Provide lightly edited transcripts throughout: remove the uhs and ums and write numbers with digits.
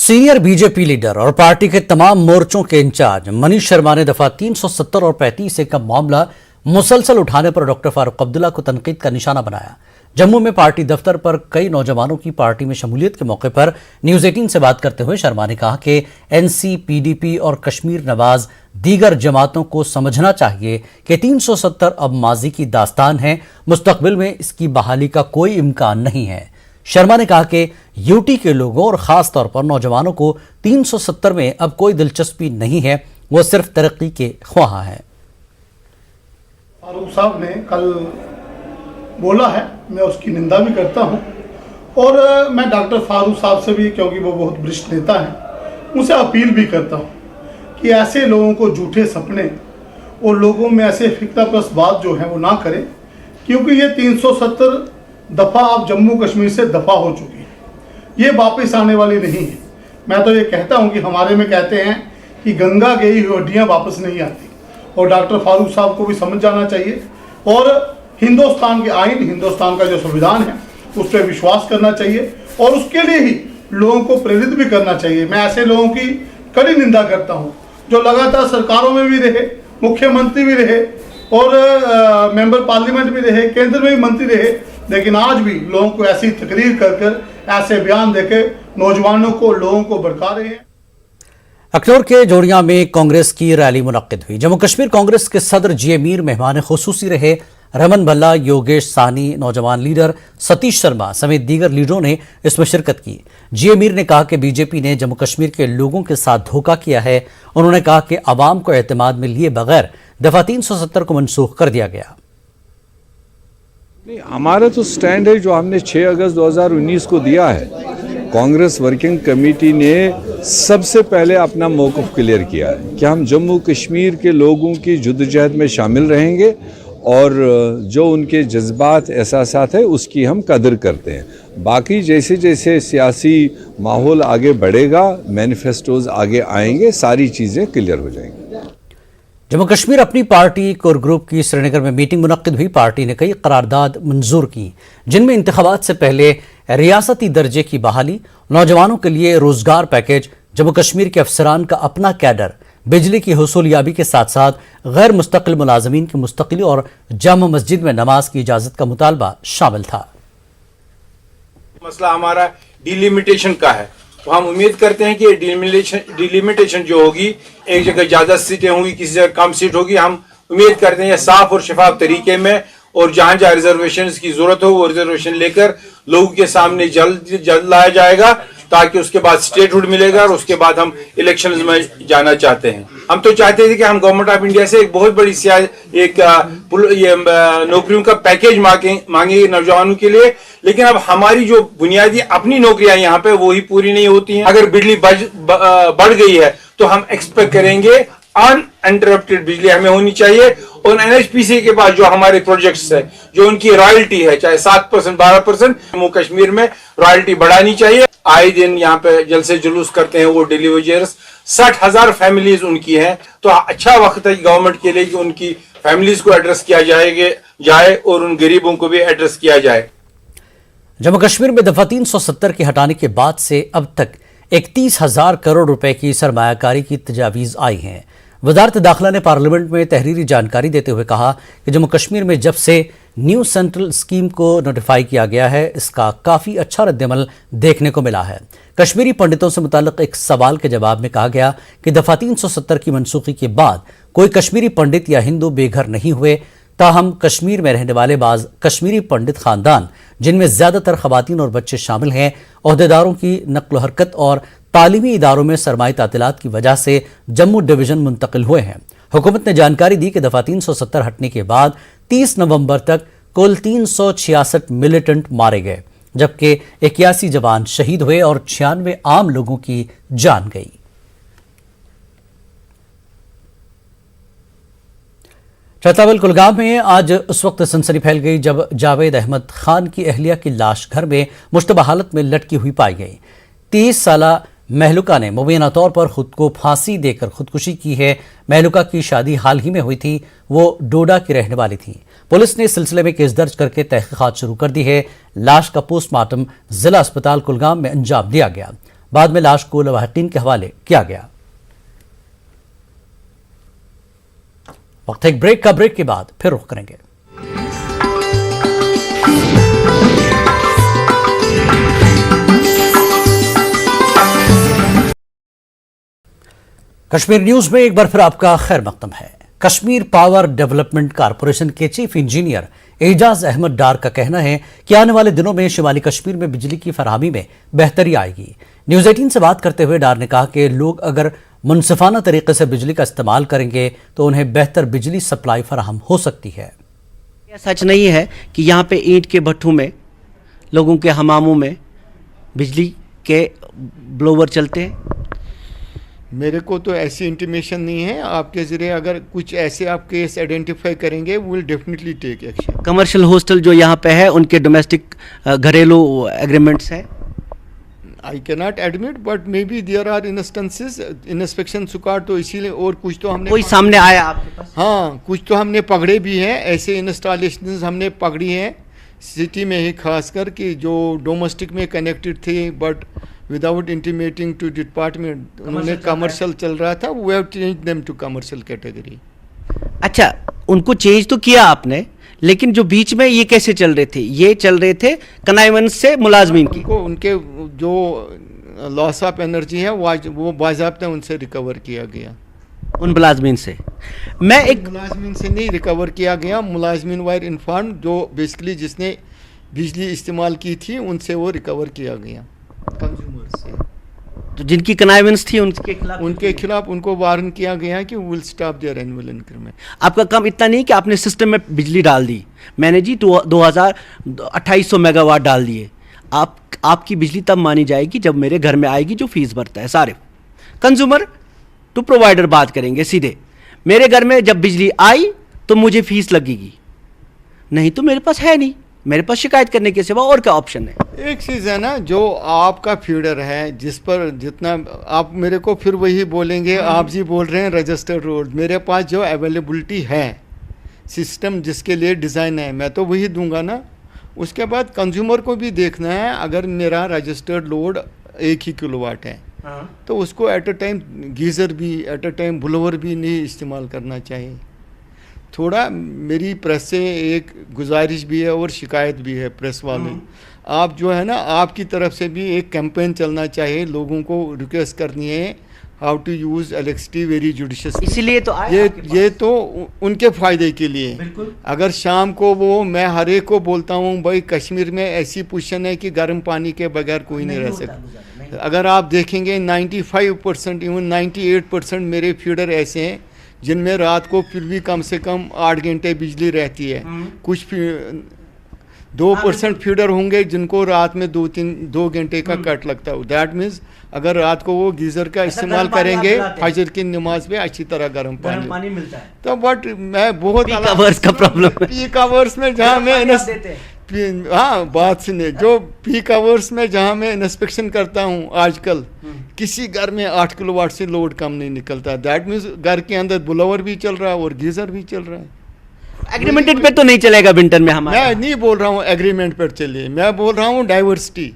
Senior BJP leader और party के तमाम मोर्चों के इंचार्ज मनीष शर्मा ने दफा 370 और 35 का मामला मुसलसल उठाने पर डॉक्टर फारूक अब्दुल्ला को तनकीद का निशाना बनाया। जम्मू में पार्टी दफ्तर पर कई नौजवानों की पार्टी में शमूलियत के मौके पर न्यूज 18 से बात करते हुए शर्मा ने कहा कि एनसी, पीडीपी और कश्मीर नवाज दीगर जमातों को समझना चाहिए कि 370 अब माजी की दास्तान है, मुस्तकबिल में इसकी बहाली का कोई इम्कान नहीं है। शर्मा ने कहा कि यूटी के लोगों और खास तौर पर नौजवानों को 370 में अब कोई दिलचस्पी नहीं है, वो सिर्फ तरक्की के ख्वाह हैं। फारूक साहब ने कल बोला है, मैं उसकी निंदा भी करता हूं और मैं डॉक्टर फारूक साहब से भी, क्योंकि वो बहुत वरिष्ठ नेता हैं, उनसे अपील भी करता हूं कि ऐसे लोगों को झूठे सपने और लोगों में ऐसे फिक्राप्रस्त बात जो है वो ना करें, क्योंकि ये 370 दफ़ा आप जम्मू कश्मीर से दफ़ा हो चुकी है, ये वापस आने वाली नहीं है। मैं तो ये कहता हूँ कि हमारे में कहते हैं कि गंगा गई हुई हड्डियाँ वापस नहीं आती, और डॉक्टर फारूक साहब को भी समझ जाना चाहिए और हिंदुस्तान के आइन, हिंदुस्तान का जो संविधान है उस पर विश्वास करना चाहिए और उसके लिए ही लोगों को प्रेरित भी करना चाहिए। मैं ऐसे लोगों की कड़ी निंदा करता हूँ जो लगातार सरकारों में भी रहे, मुख्यमंत्री भी रहे और मेंबर पार्लियामेंट भी रहे, केंद्र में भी मंत्री रहे, लेकिन आज भी लोगों को ऐसी तकरीर कर ऐसे बयान देके नौजवानों को, लोगों को भड़का रहे हैं। अखनौर के जोड़िया में कांग्रेस की रैली मुनक्किद हुई। जम्मू कश्मीर कांग्रेस के सदर जी मीर मेहमान खुसूसी रहे। रमन भल्ला, योगेश सानी, नौजवान लीडर सतीश शर्मा समेत दीगर लीडरों ने इसमें शिरकत की। जी मीर ने कहा कि बीजेपी ने जम्मू कश्मीर के लोगों के साथ धोखा किया है। उन्होंने कहा कि अवाम को एतमाद में लिए बगैर दफा 370 को मनसूख कर दिया गया। नहीं, हमारा तो स्टैंड है जो हमने 6 अगस्त 2019 को दिया है। कांग्रेस वर्किंग कमेटी ने सबसे पहले अपना मौक़िफ़ क्लियर किया है कि हम जम्मू कश्मीर के लोगों की जद्दोजहद में शामिल रहेंगे और जो उनके जज्बात, एहसासात है उसकी हम कदर करते हैं। बाकी जैसे जैसे सियासी माहौल आगे बढ़ेगा, मैनिफेस्टोज आगे आएंगे, सारी चीज़ें क्लियर हो जाएंगी। जम्मू कश्मीर अपनी पार्टी कोर ग्रुप की श्रीनगर में मीटिंग मुनक्किद हुई। पार्टी ने कई करारदाद मंजूर की, जिनमें इंतखाबात से पहले रियासती दर्जे की बहाली, नौजवानों के लिए रोजगार पैकेज, जम्मू कश्मीर के अफसरान का अपना कैडर, बिजली की हुसूलियाबी के साथ साथ गैर मुस्तकिल मुलाजमीन की मुस्तकिली और जामा मस्जिद में नमाज की इजाजत का मुतालबा शामिल था। मसला हमारा डिलिमिटेशन का है, तो हम उम्मीद करते हैं कि डिलिमिटेशन जो होगी, एक जगह ज्यादा सीटें होंगी, किसी जगह कम सीट होगी, हम उम्मीद करते हैं साफ और शफाफ तरीके में, और जहां जहां रिजर्वेशन की जरूरत हो वो रिजर्वेशन लेकर लोगों के सामने जल्द लाया जाएगा, ताकि उसके बाद स्टेटहुड मिलेगा और उसके बाद हम इलेक्शन में जाना चाहते हैं। हम तो चाहते थे कि हम गवर्नमेंट ऑफ इंडिया से एक बहुत बड़ी नौकरियों का पैकेज मांगे नौजवानों के लिए, लेकिन अब हमारी जो बुनियादी अपनी नौकरियां यहाँ पे वो ही पूरी नहीं होती हैं। अगर बिजली बढ़ गई है तो हम एक्सपेक्ट करेंगे अनइंटरप्टेड बिजली हमें होनी चाहिए, और एनएचपीसी के पास जो हमारे प्रोजेक्ट्स है, जो उनकी रॉयल्टी है, चाहे 7%, 12%, जम्मू कश्मीर में रॉयल्टी बढ़ानी चाहिए। आए दिन यहाँ पे जलसे जुलूस करते हैं वो डिलीवरीज, 60,000 फैमिलीज उनकी हैं, तो अच्छा वक्त है गवर्नमेंट के लिए कि उनकी फैमिलीज को एड्रेस किया जाए और उन गरीबों को भी एड्रेस किया जाए। जम्मू कश्मीर में दफा 370 के हटाने के बाद से अब तक 31,000 करोड़ रुपए की सरमायाकारी की तजावीज़ आई हैं। वजारत दाखिला ने पार्लियामेंट में तहरीरी जानकारी देते हुए कहा कि जम्मू कश्मीर में जब से न्यू सेंट्रल स्कीम को नोटिफाई किया गया है, इसका काफ़ी अच्छा रद्दमल देखने को मिला है। कश्मीरी पंडितों से मुताल्लिक एक सवाल के जवाब में कहा गया कि दफा 370 की मनसूखी के बाद कोई कश्मीरी पंडित या हिंदू बेघर नहीं हुए। ताहम कश्मीर में रहने वाले बाज कश्मीरी पंडित खानदान, जिनमें ज्यादातर खवातीन और बच्चे शामिल हैं, ओहदेदारों की नक्ल हरकत और तालीमी इदारों में सरमाई तातीलात की वजह से जम्मू डिवीजन मुंतकिल हुए हैं। हुकूमत ने जानकारी दी कि दफा 370 हटने के बाद 30 नवंबर तक कुल 366 मिलिटेंट मारे गए, जबकि 81 जवान शहीद हुए और 96 आम लोगों की जान गई। चतलावल कुलगाम में आज उस वक्त सनसनी फैल गई जब जावेद अहमद खान की अहलिया की लाश घर में मुश्तबा हालत में लटकी हुई पाई गई। 30 साला महलुका ने मुबैना तौर पर खुद को फांसी देकर खुदकुशी की है। महलुका की शादी हाल ही में हुई थी, वो डोडा की रहने वाली थी। पुलिस ने इस सिलसिले में केस दर्ज करके तहकीकात शुरू कर दी है। लाश का पोस्टमार्टम जिला अस्पताल कुलगाम में अंजाम दिया गया। बाद में लाश को लवाहकीन के हवाले किया गया। वक्त एक ब्रेक का, ब्रेक के बाद फिर रुख करेंगे। कश्मीर न्यूज में एक बार फिर आपका खैर मकदम है। कश्मीर पावर डेवलपमेंट कारपोरेशन के चीफ इंजीनियर एजाज अहमद डार का कहना है कि आने वाले दिनों में शिमाली कश्मीर में बिजली की फराहमी में बेहतरी आएगी। न्यूज 18 से बात करते हुए डार ने कहा कि लोग अगर मुनसिफाना तरीके से बिजली का इस्तेमाल करेंगे तो उन्हें बेहतर बिजली सप्लाई फराहम हो सकती है। यह सच नहीं है कि यहाँ पे ईंट के भट्ठों में, लोगों के हमामों में बिजली के ब्लोवर चलते हैं। मेरे को तो ऐसी इंटीमेशन नहीं है। आपके ज़रिए अगर कुछ ऐसे आप केस आइडेंटिफाई करेंगे, we will definitely take action. Commercial hostel जो यहाँ पे है, उनके डोमेस्टिक घरेलू एग्रीमेंट्स हैं। I can not admit, but maybe there are instances inspection सुकार, तो इसीलिए और कुछ तो हमने कोई सामने आया आपके पास? हाँ, कुछ तो हमने पकड़े भी हैं। ऐसे इंस्टॉलेशन हमने पकड़ी हैं सिटी में ही, खासकर कि जो डोमेस्टिक में कनेक्टेड थे but without intimating to department, उन्होंने कमर्शियल चल रहा था, we have change them to commercial category. अच्छा, उनको चेंज तो किया आपने, लेकिन जो बीच में ये कैसे चल रहे थे? ये चल रहे थे कनाइवेंस से मुलाजमीन की। उनके जो लॉस ऑफ एनर्जी है वो बाज़ाब्ता उनसे रिकवर किया गया। उन मुलाजमीन से मैं एक मुलाजमीन से नहीं रिकवर किया गया, मुलाजमीन वायर इन्फॉर्म जो बेसिकली जिसने बिजली इस्तेमाल की थी उनसे वो रिकवर किया गया, कंज्यूमर से। तो जिनकी कनाइवेंस थी उनके खिलाफ उनको वार्न किया गया कि will stop there annual increment. आपका काम इतना नहीं कि आपने सिस्टम में बिजली डाल दी। मैंने जी 2800 मेगावाट डाल दिए। आपकी बिजली तब मानी जाएगी जब मेरे घर में आएगी जो फीस भरता है। सारे कंज्यूमर टू प्रोवाइडर बात करेंगे सीधे। मेरे घर में जब बिजली आई तो मुझे फीस लगेगी, नहीं तो मेरे पास है नहीं। मेरे पास शिकायत करने के सिवा और क्या ऑप्शन है? एक चीज़ है ना, जो आपका फीडर है जिस पर जितना आप मेरे को फिर वही बोलेंगे, आप जी बोल रहे हैं रजिस्टर्ड रोड, मेरे पास जो अवेलेबिलिटी है सिस्टम जिसके लिए डिज़ाइन है, मैं तो वही दूंगा ना। उसके बाद कंज्यूमर को भी देखना है, अगर मेरा रजिस्टर्ड लोड 1 ही किलोवाट है तो उसको एट अ टाइम गीज़र भी, एट अ टाइम ब्लोअर भी नहीं इस्तेमाल करना चाहिए। थोड़ा मेरी प्रेस से एक गुजारिश भी है और शिकायत भी है प्रेस वाले, आप जो है ना, आपकी तरफ से भी एक कैंपेन चलना चाहिए, लोगों को रिक्वेस्ट करनी है how to use electricity very judiciously. इसीलिए तो ये तो उनके फ़ायदे के लिए। अगर शाम को वो, मैं हर एक को बोलता हूँ भाई कश्मीर में ऐसी पोजीशन है कि गर्म पानी के बगैर कोई नहीं रह सकता। अगर आप देखेंगे 95% इवन 98% मेरे फीडर ऐसे हैं जिनमें रात को फिर भी कम से कम 8 घंटे बिजली रहती है। कुछ 2% फीडर होंगे जिनको रात में 2 घंटे का कट लगता है। दैट मीन्स अगर रात को वो गीज़र का इस्तेमाल करेंगे फजर की नमाज में अच्छी तरह गर्म पानी मिलता है। तो बट मैं बहुत पीक आवर्स का प्रॉब्लम है। पीक आवर्स में जहाँ मैं हाँ बात सुनिए, जो पीक आवर्स में जहाँ मैं इंस्पेक्शन करता हूँ आजकल किसी घर में 8 किलोवाट से लोड कम नहीं निकलता। दैट मीन्स घर के अंदर ब्लोअर भी चल रहा है और गीज़र भी चल रहा है। एग्रीमेंटेड पे तो नहीं चलेगा विंटर में हमारा। मैं नहीं बोल रहा हूँ एग्रीमेंट पर चलिए, मैं बोल रहा हूँ डाइवर्सिटी।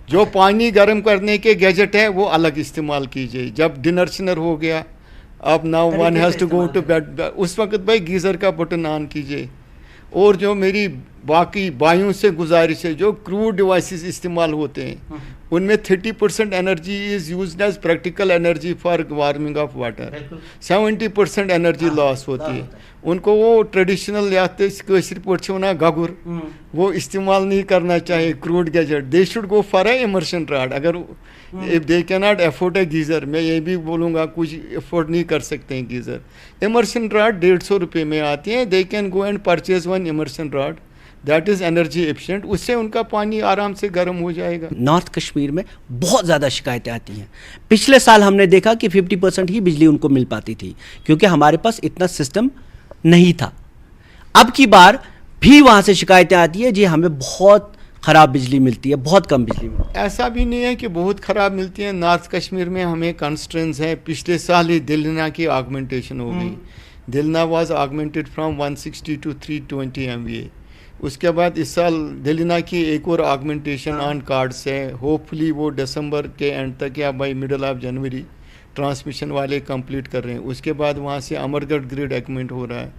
जो पानी गर्म करने के गैजेट है वो अलग इस्तेमाल कीजिए। जब डिनर शिनर हो गया, अब now one has to go to bed, उस वक्त भाई गीज़र का बटन ऑन कीजिए। और जो मेरी बाकी भाइयों से गुजारिश है, जो क्रूड डिवाइसेस इस्तेमाल होते हैं उनमें 30% energy is used as practical energy for warming of water, 70% energy loss होती है। उनको वो ट्रेडिशनल याते गगुर वो इस्तेमाल नहीं करना चाहिए crude gadget. They should go for a immersion rod. अगर if they can not afford a geyser, मैं ये भी बोलूँगा कुछ अफोर्ड नहीं कर सकते हैं गीज़र, इमर्शन रॉड 150 रुपये में आती है। They can go and purchase one immersion rod that is energy efficient, उससे उनका पानी आराम से गर्म हो जाएगा। नॉर्थ कश्मीर में बहुत ज़्यादा शिकायतें आती हैं। पिछले साल हमने देखा कि 50% ही बिजली उनको मिल पाती थी क्योंकि हमारे पास इतना सिस्टम नहीं था। अब की बार भी वहाँ से शिकायतें आती है, जी हमें बहुत ख़राब बिजली मिलती है, बहुत कम बिजली मिलती है। ऐसा भी नहीं है कि बहुत ख़राब मिलती है। नॉर्थ कश्मीर में हमें कंस्ट्रेंट्स है। पिछले साल ही दिलना की ऑगमेंटेशन हो गई। दिलना was augmented from 160 to 320 MVA। उसके बाद इस साल डेलिना की एक और ऑगमेंटेशन ऑन कार्ड्स है, होपफुली वो दिसंबर के एंड तक या by middle of January transmission वाले कंप्लीट कर रहे हैं। उसके बाद वहाँ से अमरगढ़ ग्रिड एग्मेंट हो रहा है।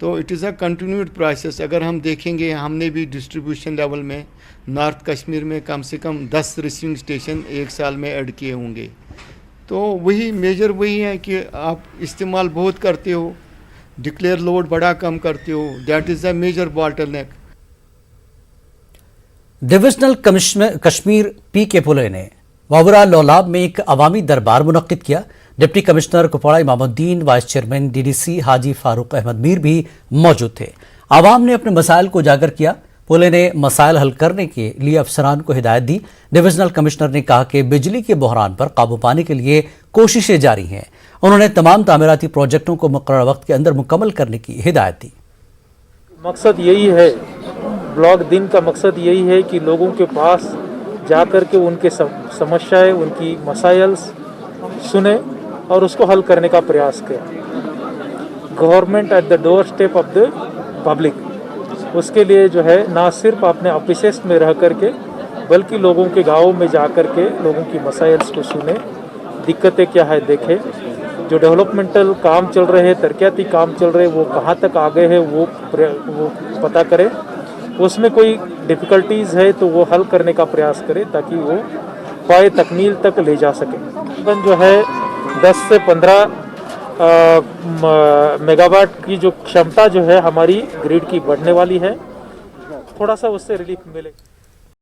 तो it is a continued process. अगर हम देखेंगे, हमने भी डिस्ट्रीब्यूशन लेवल में नॉर्थ कश्मीर में कम से कम 10 रिसीविंग स्टेशन एक साल में ऐड किए होंगे। तो वही मेजर वही है कि आप इस्तेमाल बहुत करते हो, डिक्लेयर लोड बड़ा कम करते हो, that is the major bottleneck. Divisional commissioner Kashmir P K Pule ने वावरा लौलाब में एक अवामी दरबार मुनक्किद किया। Deputy commissioner Kupwara Imamuddin, vice chairman DDC Haji Farooq Ahmad Mir भी मौजूद थे। आवाम ने अपने मसाइल को उजागर किया। पुले ने मसाइल हल करने के लिए अफसरान को हिदायत दी। डिविजनल कमिश्नर ने कहा कि बिजली के बहरान पर काबू पाने के लिए कोशिशें जारी हैं। उन्होंने तमाम तामीराती प्रोजेक्टों को मुकर्रर वक्त के अंदर मुकम्मल करने की हिदायत दी। मकसद यही है, ब्लॉक दिन का मकसद यही है कि लोगों के पास जा कर के उनके समस्याएं, उनकी मसाइल सुने और उसको हल करने का प्रयास करें। Government at the door step of the public, उसके लिए जो है ना सिर्फ अपने ऑफिसेस में रह कर के बल्कि लोगों के गाँव में जा कर के लोगों की मसाइल्स को सुने, दिक्कतें क्या है देखें, जो डेवलपमेंटल काम चल रहे हैं, तरक्याती काम चल रहे हैं, वो कहाँ तक आ गए हैं वो पता करें। उसमें कोई डिफ़िकल्टीज़ है तो वो हल करने का प्रयास करें ताकि वो पाए तकमील तक ले जा सके। तकरीबन जो है 10 से 15 मेगावाट की जो क्षमता जो है हमारी ग्रिड की बढ़ने वाली है, थोड़ा सा उससे रिलीफ मिलेगा।